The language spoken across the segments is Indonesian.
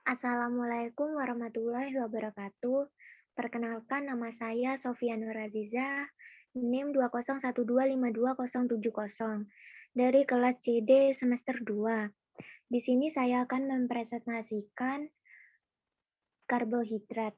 Assalamualaikum warahmatullahi wabarakatuh. Perkenalkan nama saya Sofia Nuraziza, NIM 201252070 dari kelas CD semester 2. Di sini saya akan mempresentasikan karbohidrat.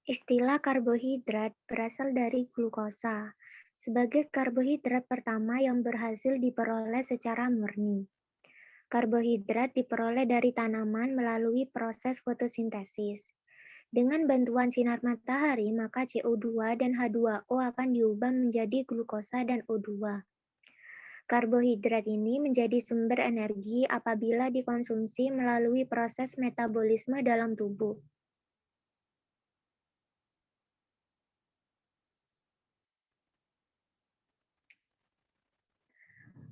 Istilah karbohidrat berasal dari glukosa, sebagai karbohidrat pertama yang berhasil diperoleh secara murni. Karbohidrat diperoleh dari tanaman melalui proses fotosintesis. Dengan bantuan sinar matahari, maka CO2 dan H2O akan diubah menjadi glukosa dan O2. Karbohidrat ini menjadi sumber energi apabila dikonsumsi melalui proses metabolisme dalam tubuh.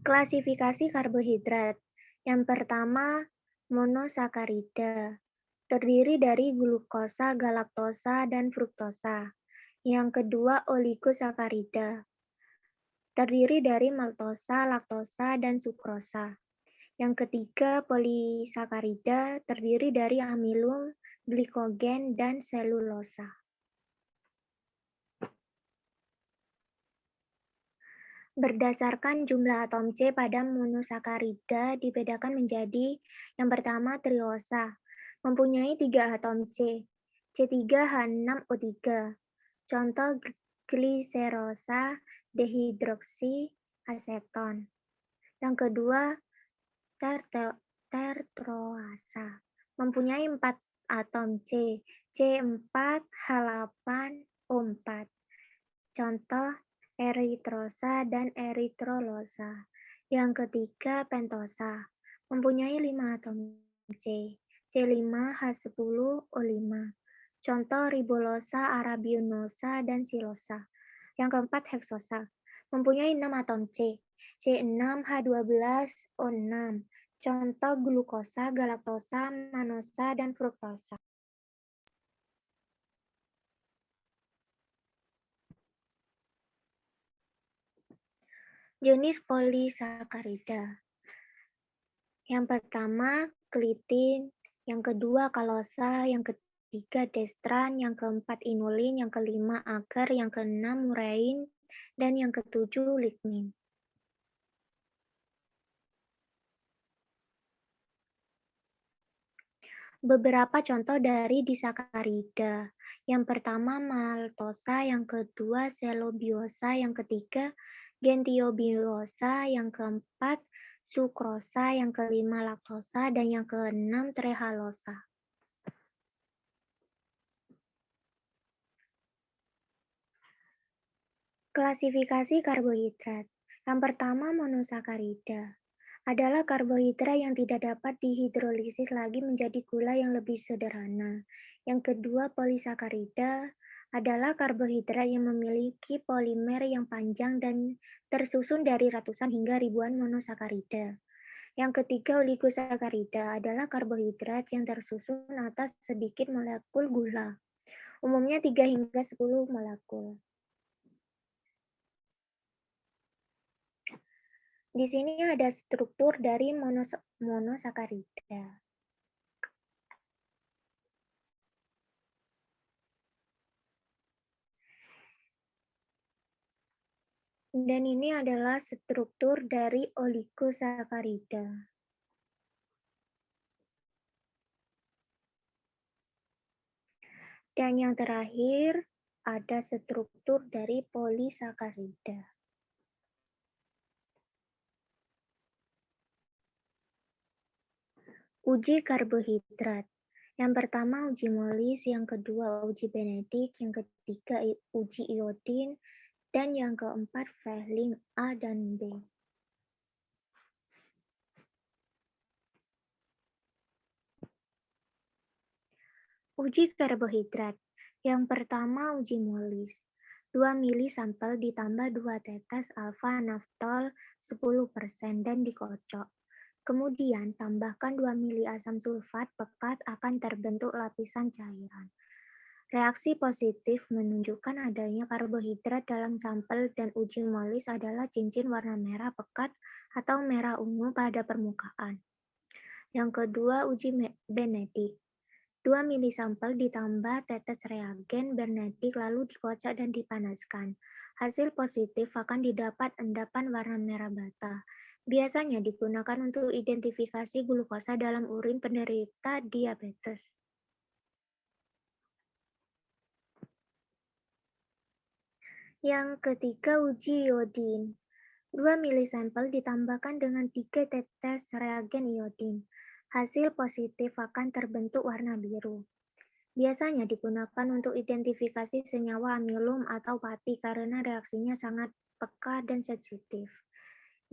Klasifikasi karbohidrat. Yang pertama, monosakarida. Terdiri dari glukosa, galaktosa, dan fruktosa. Yang kedua, oligosakarida. Terdiri dari maltosa, laktosa, dan sukrosa. Yang ketiga, polisakarida terdiri dari amilum, glikogen, dan selulosa. Berdasarkan jumlah atom C pada monosakarida dibedakan menjadi yang pertama triosa, mempunyai 3 atom C, C3H6O3. Contoh gliserosa dehidroksi aseton. Yang kedua tertroasa, mempunyai 4 atom C, C4H8O4. Contoh eritrosa dan eritrolosa. Yang ketiga pentosa, mempunyai 5 atom C, C5H10O5. Contoh ribolosa, arabionosa, dan silosa. Yang keempat heksosa, mempunyai 6 atom C, C6H12O6. Contoh glukosa, galaktosa, manosa, dan fruktosa. Jenis polisakarida. Yang pertama, glitin. Yang kedua, kalosa. Yang ketiga, destran. Yang keempat, inulin. Yang kelima, agar. Yang keenam, murein. Dan yang ketujuh, lignin. Beberapa contoh dari disakarida. Yang pertama, maltosa. Yang kedua, selobiosa. Yang ketiga, gentiobiosa. Yang keempat, sukrosa. Yang kelima, laktosa. Dan yang keenam, trehalosa. Klasifikasi karbohidrat. Yang pertama, monosakarida adalah karbohidrat yang tidak dapat dihidrolisis lagi menjadi gula yang lebih sederhana. Yang kedua, polisakarida adalah karbohidrat yang memiliki polimer yang panjang dan tersusun dari ratusan hingga ribuan monosakarida. Yang ketiga, oligosakarida adalah karbohidrat yang tersusun atas sedikit molekul gula, umumnya 3 hingga 10 molekul. Di sini ada struktur dari monosakarida. Dan ini adalah struktur dari oligosakarida. Dan yang terakhir ada struktur dari polisakarida. Uji karbohidrat. Yang pertama uji Molis, yang kedua uji Benedict, yang ketiga uji iodin, dan yang keempat Fehling A dan B. Uji karbohidrat. Yang pertama uji Molis. 2 mili sampel ditambah 2 tetes alfa naftol 10% dan dikocok. Kemudian tambahkan 2 mili asam sulfat pekat akan terbentuk lapisan cairan. Reaksi positif menunjukkan adanya karbohidrat dalam sampel dan uji molis adalah cincin warna merah pekat atau merah ungu pada permukaan. Yang kedua, uji Benedict. 2 mili sampel ditambah tetes reagen Benedict lalu dikocok dan dipanaskan. Hasil positif akan didapat endapan warna merah bata. Biasanya digunakan untuk identifikasi glukosa dalam urin penderita diabetes. Yang ketiga, uji iodin. 2 mili sampel ditambahkan dengan 3 tetes reagen iodin. Hasil positif akan terbentuk warna biru. Biasanya digunakan untuk identifikasi senyawa amilum atau pati karena reaksinya sangat peka dan sensitif.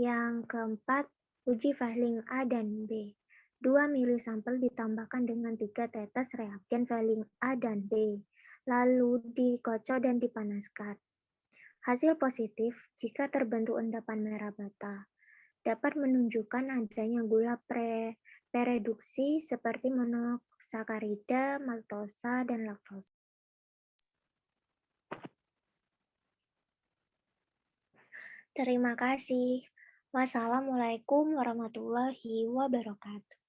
Yang keempat, uji Fehling A dan B. 2 mili sampel ditambahkan dengan 3 tetes reagen Fehling A dan B, lalu dikocok dan dipanaskan. Hasil positif jika terbentuk endapan merah bata. Dapat menunjukkan adanya gula prereduksi seperti monosakarida, maltosa, dan laktosa. Terima kasih. Wassalamualaikum warahmatullahi wabarakatuh.